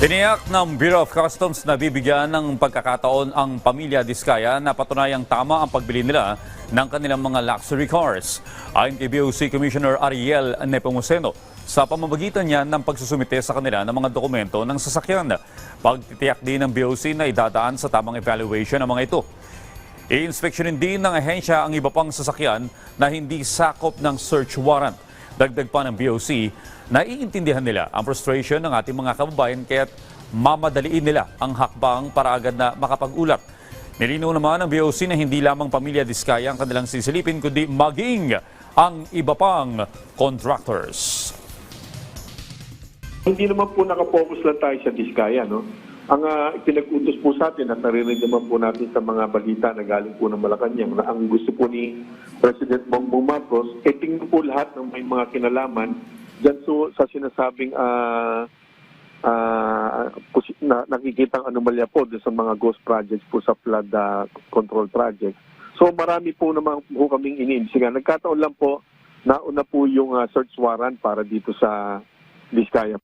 Tiniyak ng Bureau of Customs na bibigyan ng pagkakataon ang pamilya Diskaya na patunayang tama ang pagbili nila ng kanilang mga luxury cars. Ayon kay BOC Commissioner Ariel Nepomuceno, sa pamamagitan niya ng pagsusumite sa kanila ng mga dokumento ng sasakyan. Pagtitiyak din ng BOC na idadaan sa tamang evaluation ng mga ito. I-inspeksyonin din ng ahensya ang iba pang sasakyan na hindi sakop ng search warrant. Dagdag pa ng BOC, naiintindihan nila ang frustration ng ating mga kababayan kaya't mamadaliin nila ang hakbang para agad na makapag-ulat. Nilinaw naman ng BOC na hindi lamang pamilya Diskaya ang kanilang sisilipin kundi maging ang iba pang contractors. Hindi naman po nakapokus lang tayo sa Diskaya, no? Ang pinag-utos po sa atin at naririnig naman po natin sa mga balita na galing po ng Malacanang na ang gusto po ni President Bongbong Marcos, tingnan po lahat ng may mga kinalaman dyan so, sa sinasabing nakikitang anomalya po sa mga ghost projects po sa flood control project. So marami po naman po kaming iniimbestigahan. Nagkataon lang po, nauna po yung search warrant para dito sa Diskaya.